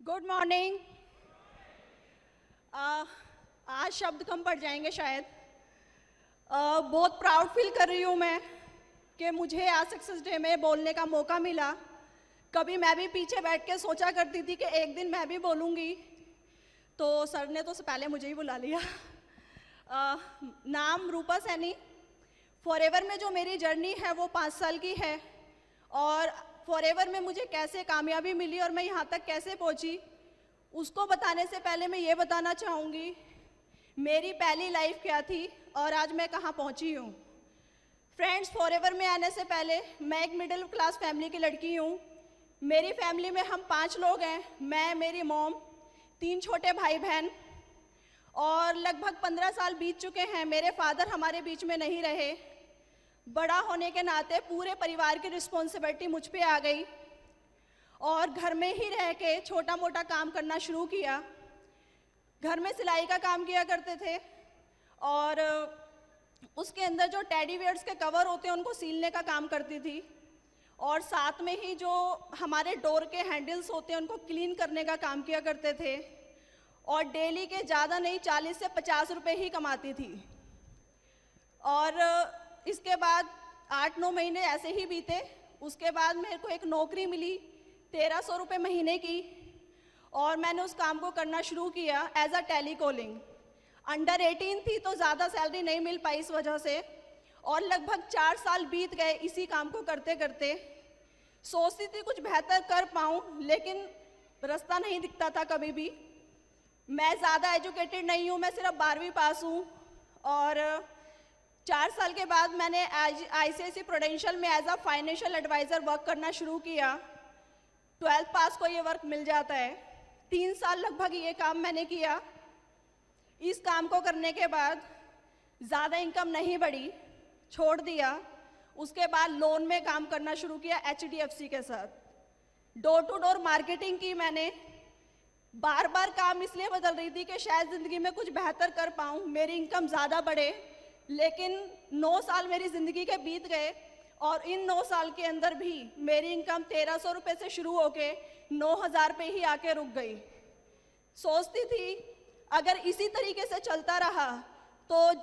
Good morning. आज शब्द कम पड़ जाएंगे शायद। बहुत प्राउड फील कर रही हूँ मैं कि मुझे आज सक्सेस डे में बोलने का मौका मिला। कभी मैं भी पीछे बैठ के सोचा करती थी कि एक दिन मैं भी बोलूँगी, तो सर ने तो पहले मुझे ही बुला लिया। नाम रूपा सैनी। फॉरएवर में जो मेरी जर्नी है वो 5 साल की है, और फॉरएवर में मुझे कैसे कामयाबी मिली और मैं यहाँ तक कैसे पहुँची, उसको बताने से पहले मैं ये बताना चाहूँगी मेरी पहली लाइफ क्या थी और आज मैं कहाँ पहुँची हूँ। फ्रेंड्स, फॉरएवर में आने से पहले मैं एक मिडिल क्लास फैमिली की लड़की हूँ। मेरी फैमिली में हम 5 लोग हैं, मैं, मेरी मॉम, 3 छोटे भाई बहन, और लगभग 15 साल बीत चुके हैं। मेरे फादर हमारे बीच में नहीं रहे। बड़ा होने के नाते पूरे परिवार की रिस्पॉन्सिबिलिटी मुझ पे आ गई और घर में ही रह के छोटा मोटा काम करना शुरू किया। घर में सिलाई का काम किया करते थे और उसके अंदर जो टेडी बियर्स के कवर होते हैं उनको सीलने का काम करती थी, और साथ में ही जो हमारे डोर के हैंडल्स होते हैं उनको क्लीन करने का काम किया करते थे, और डेली के ज़्यादा नहीं 40 से 50 रुपये ही कमाती थी। और इसके बाद 8-9 महीने ऐसे ही बीते। उसके बाद मेरे को एक नौकरी मिली 1300 रुपये महीने की, और मैंने उस काम को करना शुरू किया as a tele calling. Under 18 थी तो ज़्यादा सैलरी नहीं मिल पाई इस वजह से, और लगभग 4 साल बीत गए इसी काम को करते करते। सोचती थी कुछ बेहतर कर पाऊँ, लेकिन रास्ता नहीं दिखता था कभी भी। मैं ज़्यादा एजुकेटेड नहीं हूँ, मैं सिर्फ 12वीं पास हूँ, और 4 साल के बाद मैंने ICICI प्रूडेंशियल में as a financial advisor work करना शुरू किया। 12th पास को ये वर्क मिल जाता है। 3 साल लगभग ये काम मैंने किया। इस काम को करने के बाद ज़्यादा इनकम नहीं बढ़ी, छोड़ दिया। उसके बाद लोन में काम करना शुरू किया HDFC के साथ। डोर टू डोर मार्केटिंग की मैंने। बार बार काम इसलिए बदल रही थी कि शायद ज़िंदगी में कुछ बेहतर कर पाऊँ, मेरी इनकम ज़्यादा बढ़े। लेकिन 9 साल मेरी ज़िंदगी के बीत गए, और इन 9 साल के अंदर भी मेरी इनकम 1300 रुपये से शुरू होके 9000 पे ही आके रुक गई। सोचती थी अगर इसी तरीके से चलता रहा तो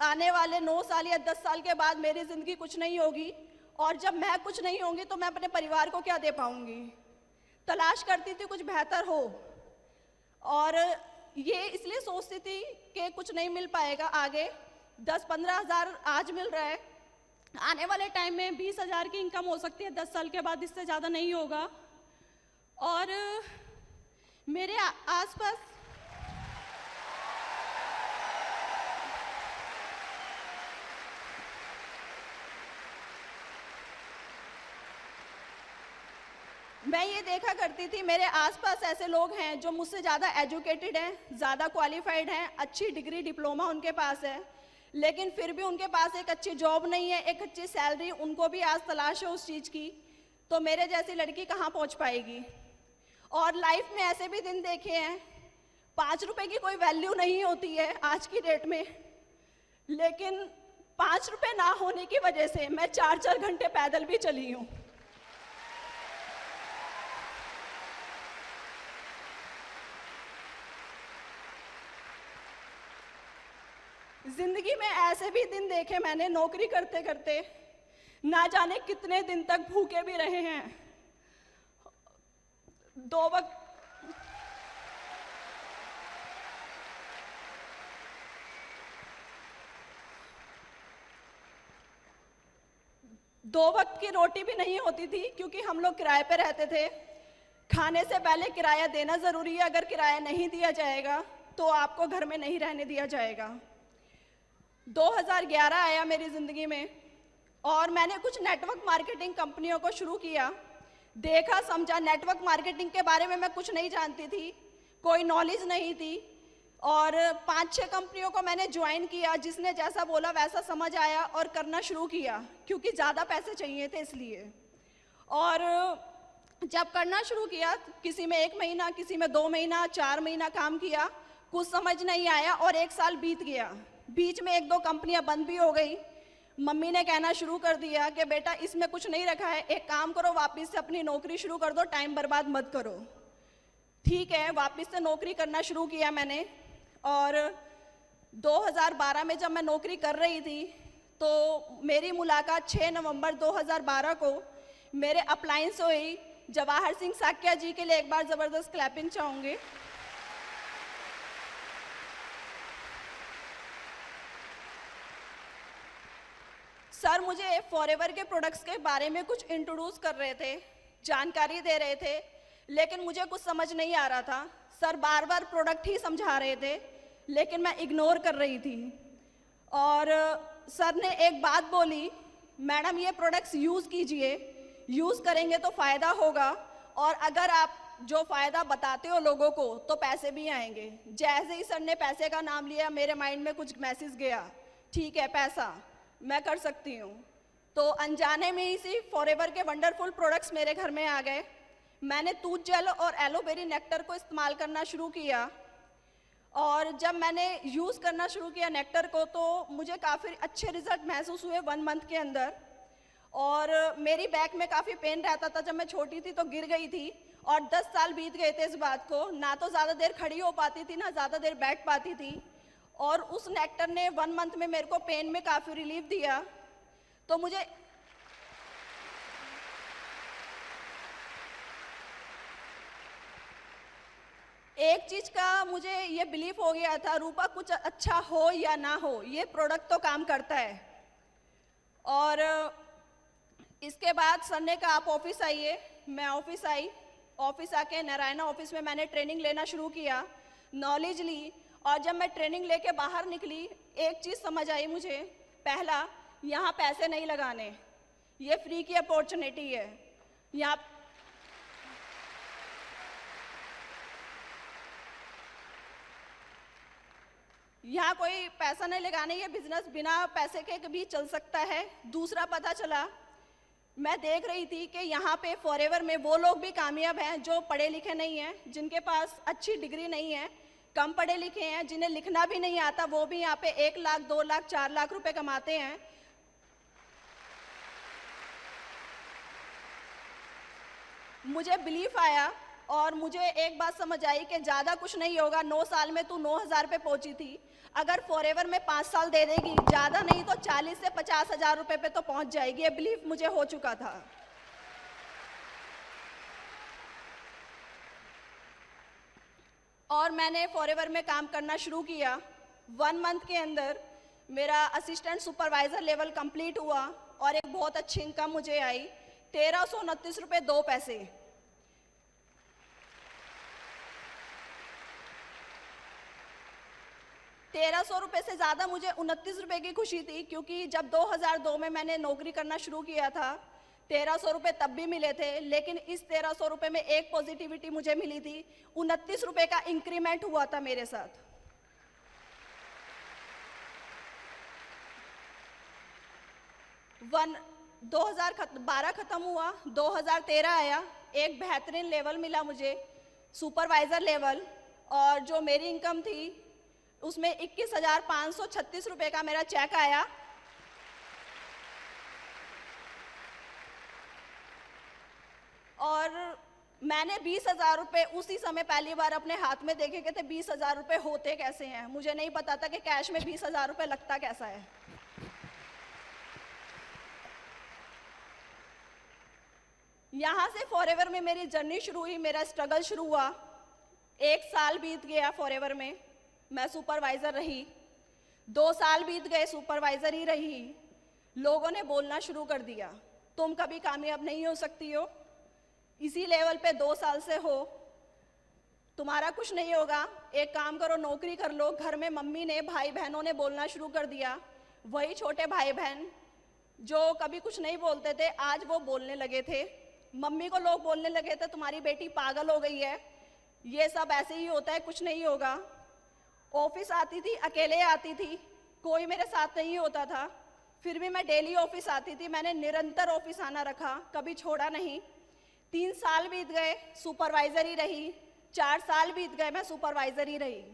आने वाले 9 साल या 10 साल के बाद मेरी ज़िंदगी कुछ नहीं होगी, और जब मैं कुछ नहीं होंगी तो मैं अपने परिवार को क्या दे पाऊँगी। तलाश करती थी कुछ बेहतर हो, और ये इसलिए सोचती थी कि कुछ नहीं मिल पाएगा आगे। 10-15 हज़ार आज मिल रहा है, आने वाले टाइम में 20 हज़ार की इनकम हो सकती है 10 साल के बाद, इससे ज़्यादा नहीं होगा। और मेरे आसपास मैं ये देखा करती थी मेरे आसपास ऐसे लोग हैं जो मुझसे ज़्यादा एजुकेटेड हैं, ज़्यादा क्वालिफाइड हैं, अच्छी डिग्री डिप्लोमा उनके पास है, लेकिन फिर भी उनके पास एक अच्छी जॉब नहीं है, एक अच्छी सैलरी उनको भी आज तलाश है उस चीज़ की। तो मेरे जैसी लड़की कहाँ पहुँच पाएगी। और लाइफ में ऐसे भी दिन देखे हैं 5 रुपये की कोई वैल्यू नहीं होती है आज की डेट में, लेकिन 5 रुपये ना होने की वजह से मैं 4-4 घंटे पैदल भी चली हूँ। जिंदगी में ऐसे भी दिन देखे मैंने, नौकरी करते करते ना जाने कितने दिन तक भूखे भी रहे हैं। 2 वक्त की रोटी भी नहीं होती थी, क्योंकि हम लोग किराए पे रहते थे। खाने से पहले किराया देना ज़रूरी है, अगर किराया नहीं दिया जाएगा तो आपको घर में नहीं रहने दिया जाएगा। 2011 आया मेरी ज़िंदगी में, और मैंने कुछ नेटवर्क मार्केटिंग कंपनियों को शुरू किया। देखा समझा, नेटवर्क मार्केटिंग के बारे में मैं कुछ नहीं जानती थी, कोई नॉलेज नहीं थी, और 5-6 कंपनियों को मैंने ज्वाइन किया। जिसने जैसा बोला वैसा समझ आया और करना शुरू किया, क्योंकि ज़्यादा पैसे चाहिए थे इसलिए। और जब करना शुरू किया, किसी में 1 महीना, किसी में 2 महीना, 4 महीना काम किया, कुछ समझ नहीं आया, और 1 साल बीत गया। बीच में 1-2 कंपनियां बंद भी हो गई। मम्मी ने कहना शुरू कर दिया कि बेटा इसमें कुछ नहीं रखा है, एक काम करो वापस से अपनी नौकरी शुरू कर दो, टाइम बर्बाद मत करो। ठीक है, वापस से नौकरी करना शुरू किया मैंने। और 2012 में जब मैं नौकरी कर रही थी तो मेरी मुलाकात 6 नवंबर 2012 को मेरे अप्लायंस से हुई। जवाहर सिंह साक्या जी के लिए एक बार ज़बरदस्त क्लैपिंग चाहूँगी। सर मुझे फॉरएवर के प्रोडक्ट्स के बारे में कुछ इंट्रोड्यूस कर रहे थे, जानकारी दे रहे थे, लेकिन मुझे कुछ समझ नहीं आ रहा था। सर बार बार प्रोडक्ट ही समझा रहे थे, लेकिन मैं इग्नोर कर रही थी। और सर ने एक बात बोली, मैडम ये प्रोडक्ट्स यूज़ कीजिए, यूज़ करेंगे तो फ़ायदा होगा, और अगर आप जो फ़ायदा बताते हो लोगों को तो पैसे भी आएंगे। जैसे ही सर ने पैसे का नाम लिया, मेरे माइंड में कुछ मैसेज गया, ठीक है पैसा मैं कर सकती हूँ। तो अनजाने में ही सी फॉरएवर के वंडरफुल प्रोडक्ट्स मेरे घर में आ गए। मैंने तूत जेल और एलोवेरी नेक्टर को इस्तेमाल करना शुरू किया, और जब मैंने यूज़ करना शुरू किया नेक्टर को तो मुझे काफ़ी अच्छे रिजल्ट महसूस हुए 1 मंथ के अंदर। और मेरी बैक में काफ़ी पेन रहता था, जब मैं छोटी थी तो गिर गई थी, और 10 साल बीत गए थे इस बात को, ना तो ज़्यादा देर खड़ी हो पाती थी ना ज़्यादा देर बैठ पाती थी। और उस नेक्टर ने 1 मंथ में मेरे को पेन में काफ़ी रिलीफ दिया। तो मुझे एक चीज़ का मुझे ये बिलीफ हो गया था, रूपा कुछ अच्छा हो या ना हो ये प्रोडक्ट तो काम करता है। और इसके बाद सर ने कहा आप ऑफिस आइए। मैं ऑफिस आई। ऑफिस आके नारायणा ऑफिस में मैंने ट्रेनिंग लेना शुरू किया, नॉलेज ली। और जब मैं ट्रेनिंग लेके बाहर निकली, एक चीज़ समझ आई मुझे। पहला, यहाँ पैसे नहीं लगाने, ये फ्री की अपॉर्चुनिटी है। यहाँ कोई पैसा नहीं लगाने, ये बिजनेस बिना पैसे के भी चल सकता है। दूसरा पता चला, मैं देख रही थी कि यहाँ पे फॉरएवर में वो लोग भी कामयाब हैं जो पढ़े लिखे नहीं हैं, जिनके पास अच्छी डिग्री नहीं है, कम पढ़े लिखे हैं, जिन्हें लिखना भी नहीं आता, वो भी यहाँ पे 1 लाख 2 लाख 4 लाख रुपए कमाते हैं। मुझे बिलीफ आया और मुझे एक बात समझ आई कि ज़्यादा कुछ नहीं होगा। 9 साल में तू 9,000 पे पहुंची थी, अगर फॉरएवर में 5 साल दे देगी, ज़्यादा नहीं तो 40 से 50 हज़ार रुपए पे तो पहुंच जाएगी। ये बिलीफ मुझे हो चुका था। और मैंने फॉरएवर में काम करना शुरू किया। 1 मंथ के अंदर मेरा असिस्टेंट सुपरवाइज़र लेवल कंप्लीट हुआ और एक बहुत अच्छी इनकम मुझे आई, 1329 रुपये 2 पैसे। ₹1300 से ज़्यादा मुझे 29 रुपये की खुशी थी, क्योंकि जब 2002 में मैंने नौकरी करना शुरू किया था 1300 रुपये तब भी मिले थे, लेकिन इस 1300 रुपये में एक पॉजिटिविटी मुझे मिली थी, 29 रुपये का इंक्रीमेंट हुआ था मेरे साथ। 2012 खत्म हुआ, 2013 आया, एक बेहतरीन लेवल मिला मुझे, सुपरवाइजर लेवल, और जो मेरी इनकम थी उसमें 21,536 रुपये का मेरा चेक आया। और मैंने 20,000 रुपये उसी समय पहली बार अपने हाथ में देखे थे। 20,000 रुपये होते कैसे हैं, मुझे नहीं पता था कि कैश में 20,000 रुपये लगता कैसा है। यहाँ से फॉरएवर में मेरी जर्नी शुरू हुई, मेरा स्ट्रगल शुरू हुआ। 1 साल बीत गया फॉरएवर में, मैं सुपरवाइज़र रही। 2 साल बीत गए, सुपरवाइज़र ही रही। लोगों ने बोलना शुरू कर दिया, तुम कभी कामयाब नहीं हो सकती हो, इसी लेवल पे 2 साल से हो, तुम्हारा कुछ नहीं होगा, एक काम करो नौकरी कर लो। घर में मम्मी ने, भाई बहनों ने बोलना शुरू कर दिया। वही छोटे भाई बहन जो कभी कुछ नहीं बोलते थे, आज वो बोलने लगे थे। मम्मी को लोग बोलने लगे थे, तुम्हारी बेटी पागल हो गई है, ये सब ऐसे ही होता है, कुछ नहीं होगा। ऑफिस आती थी, अकेले आती थी, कोई मेरे साथ नहीं होता था, फिर भी मैं डेली ऑफिस आती थी। मैंने निरंतर ऑफिस आना रखा, कभी छोड़ा नहीं। 3 साल बीत गए, सुपरवाइज़र ही रही। 4 साल बीत गए, मैं सुपरवाइज़र ही रही।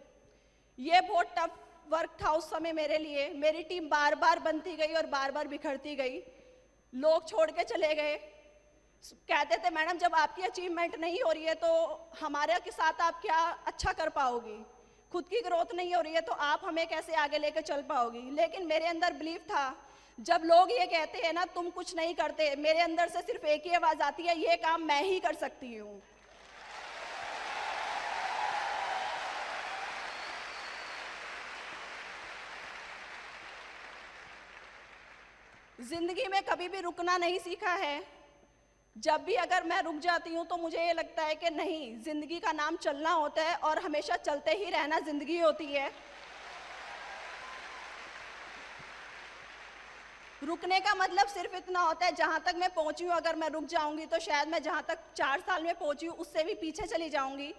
ये बहुत टफ वर्क था उस समय मेरे लिए। मेरी टीम बार बार बनती गई और बार बार बिखरती गई। लोग छोड़ के चले गए, कहते थे मैडम जब आपकी अचीवमेंट नहीं हो रही है तो हमारे के साथ आप क्या अच्छा कर पाओगी, खुद की ग्रोथ नहीं हो रही है तो आप हमें कैसे आगे लेकर चल पाओगी। लेकिन मेरे अंदर बिलीफ था, जब लोग ये कहते हैं ना तुम कुछ नहीं करते, मेरे अंदर से सिर्फ एक ही आवाज आती है, ये काम मैं ही कर सकती हूँ। जिंदगी में कभी भी रुकना नहीं सीखा है। जब भी अगर मैं रुक जाती हूँ तो मुझे ये लगता है कि नहीं, जिंदगी का नाम चलना होता है और हमेशा चलते ही रहना जिंदगी होती है। रुकने का मतलब सिर्फ इतना होता है जहाँ तक मैं पहुँची हूँ, अगर मैं रुक जाऊँगी तो शायद मैं जहाँ तक 4 साल में पहुँची हूँ उससे भी पीछे चली जाऊँगी।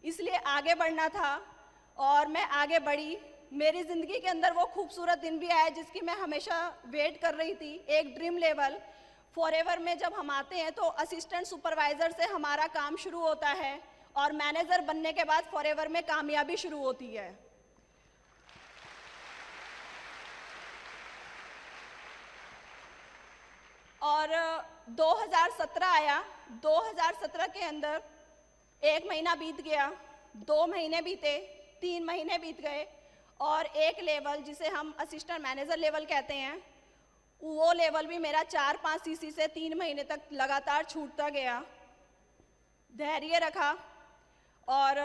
इसलिए आगे बढ़ना था और मैं आगे बढ़ी। मेरी ज़िंदगी के अंदर वो खूबसूरत दिन भी आया जिसकी मैं हमेशा वेट कर रही थी। एक ड्रीम लेवल फॉरएवर में जब हम आते हैं तो असिस्टेंट सुपरवाइज़र से हमारा काम शुरू होता है और मैनेजर बनने के बाद फॉरएवर में कामयाबी शुरू होती है। और 2017 आया। 2017 के अंदर 1 महीना बीत गया, 2 महीने बीते, 3 महीने बीत गए और एक लेवल जिसे हम असिस्टेंट मैनेजर लेवल कहते हैं, वो लेवल भी मेरा 4-5 सीसी से 3 महीने तक लगातार छूटता गया। धैर्य रखा और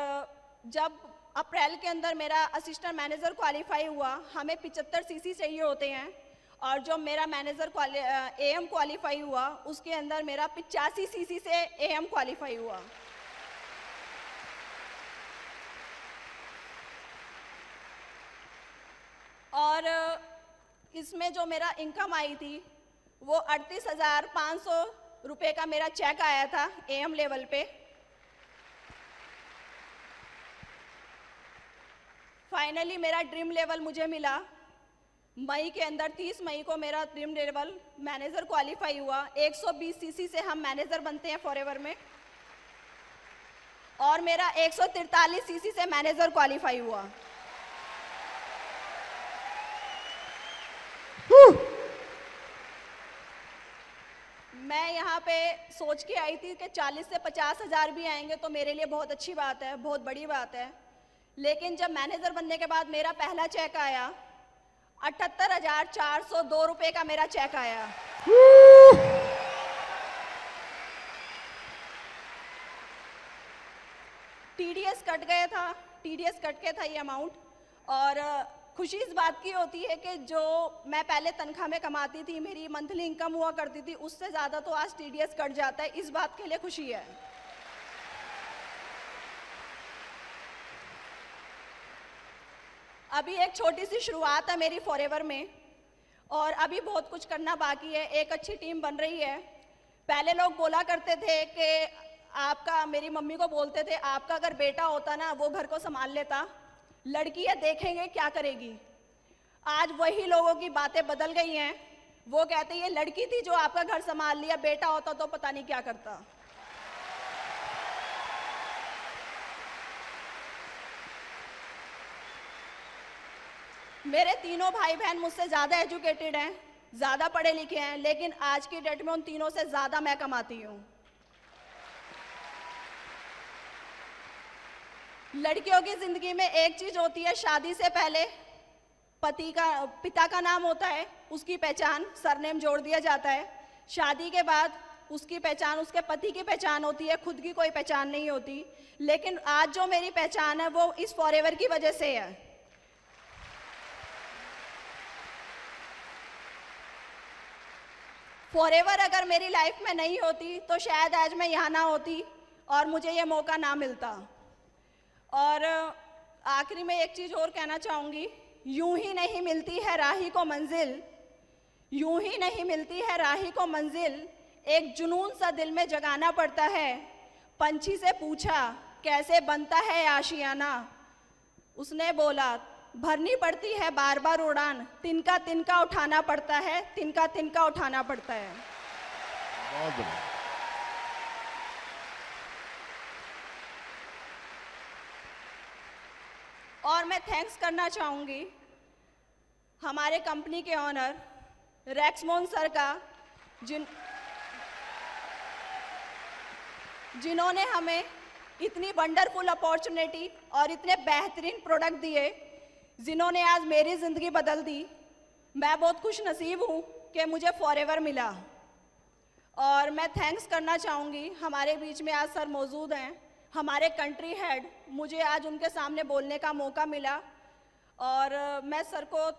जब अप्रैल के अंदर मेरा असिस्टेंट मैनेजर क्वालिफाई हुआ, हमें 75 सीसी चाहिए होते हैं और जो मेरा मैनेजर एएम क्वालिफाई हुआ उसके अंदर मेरा 85 सीसी से एएम क्वालिफाई हुआ। और इसमें जो मेरा इनकम आई थी वो 38,500 रुपये का मेरा चेक आया था एएम लेवल पे। फाइनली मेरा ड्रीम लेवल मुझे मिला। मई के अंदर 30 मई को मेरा ड्रीम लेवल मैनेजर क्वालिफाई हुआ। 120 सीसी से हम मैनेजर बनते हैं फॉरएवर में और मेरा 143 सीसी से मैनेजर क्वालिफाई हुआ। मैं यहाँ पे सोच के आई थी कि 40 से 50 हज़ार भी आएंगे तो मेरे लिए बहुत अच्छी बात है, बहुत बड़ी बात है। लेकिन जब मैनेजर बनने के बाद मेरा पहला चेक आया, 78,402 रुपये का मेरा चेक आया। टीडीएस कट गया था, टीडीएस कट के था ये अमाउंट। और खुशी इस बात की होती है कि जो मैं पहले तनख्वाह में कमाती थी, मेरी मंथली इनकम हुआ करती थी, उससे ज़्यादा तो आज टीडीएस कट जाता है। इस बात के लिए खुशी है। अभी एक छोटी सी शुरुआत है मेरी फॉरएवर में और अभी बहुत कुछ करना बाकी है। एक अच्छी टीम बन रही है। पहले लोग बोला करते थे कि आपका, मेरी मम्मी को बोलते थे, आपका अगर बेटा होता ना वो घर को संभाल लेता, लड़की है देखेंगे क्या करेगी। आज वही लोगों की बातें बदल गई हैं। वो कहते हैं ये लड़की थी जो आपका घर संभाल लिया, बेटा होता तो पता नहीं क्या करता। मेरे तीनों भाई बहन मुझसे ज़्यादा एजुकेटेड हैं, ज़्यादा पढ़े लिखे हैं, लेकिन आज की डेट में उन तीनों से ज़्यादा मैं कमाती हूँ। लड़कियों की जिंदगी में एक चीज होती है, शादी से पहले पिता का नाम होता है, उसकी पहचान सरनेम जोड़ दिया जाता है। शादी के बाद उसकी पहचान उसके पति की पहचान होती है, खुद की कोई पहचान नहीं होती। लेकिन आज जो मेरी पहचान है वो इस फॉरएवर की वजह से है। फॉरएवर अगर मेरी लाइफ में नहीं होती तो शायद आज मैं यहाँ ना होती और मुझे ये मौका ना मिलता। और आखिरी में एक चीज़ और कहना चाहूँगी, यूं ही नहीं मिलती है राही को मंजिल, यूं ही नहीं मिलती है राही को मंजिल, एक जुनून सा दिल में जगाना पड़ता है। पंछी से पूछा कैसे बनता है आशियाना, उसने बोला भरनी पड़ती है बार बार उड़ान, तिनका तिनका उठाना पड़ता है, तिनका तिनका उठाना पड़ता है। और मैं थैंक्स करना चाहूँगी हमारे कंपनी के ऑनर रैक्समोन सर का, जिन्होंने हमें इतनी वंडरफुल अपॉर्चुनिटी और इतने बेहतरीन प्रोडक्ट दिए, जिन्होंने आज मेरी ज़िंदगी बदल दी। मैं बहुत खुश नसीब हूँ कि मुझे फॉरएवर मिला। और मैं थैंक्स करना चाहूँगी, हमारे बीच में आज सर मौजूद हैं, हमारे कंट्री हेड, मुझे आज उनके सामने बोलने का मौका मिला। और मैं सर को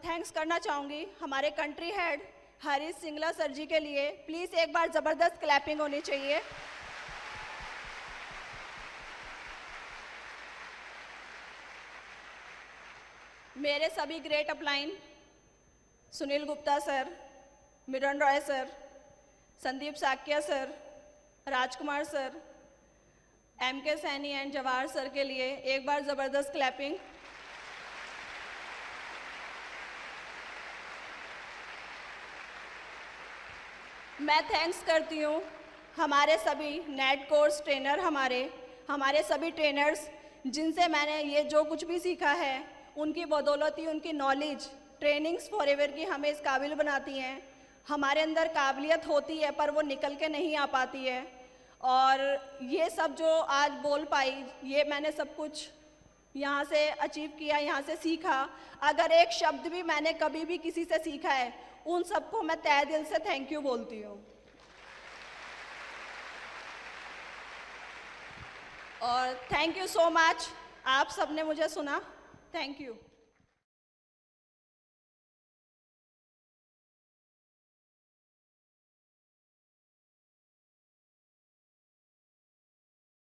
थैंक्स करना चाहूँगी, हमारे country head Harish Singla sir ji के लिए। प्लीज़ एक बार ज़बरदस्त क्लैपिंग होनी चाहिए। मेरे सभी great upline, Sunil Gupta sir, Mirren Roy sir, Sandeep Saikia sir, Rajkumar sir, MK Saini and Jawahar sir के लिए एक बार ज़बरदस्त क्लैपिंग। मैं थैंक्स करती हूँ हमारे सभी नेट कोर्स ट्रेनर, हमारे सभी ट्रेनर्स, जिनसे मैंने ये जो कुछ भी सीखा है, उनकी बदौलत ही, उनकी नॉलेज, ट्रेनिंग्स फॉरएवर की हमें इस काबिल बनाती हैं। हमारे अंदर काबिलियत होती है पर वो निकल के नहीं आ पाती है। और ये सब जो आज बोल पाई, ये मैंने सब कुछ यहाँ से अचीव किया, यहाँ से सीखा। अगर एक शब्द भी मैंने कभी भी किसी से सीखा है, उन सबको मैं तहे दिल से थैंक यू बोलती हूँ। और थैंक यू सो मच, आप सबने मुझे सुना। Thank you.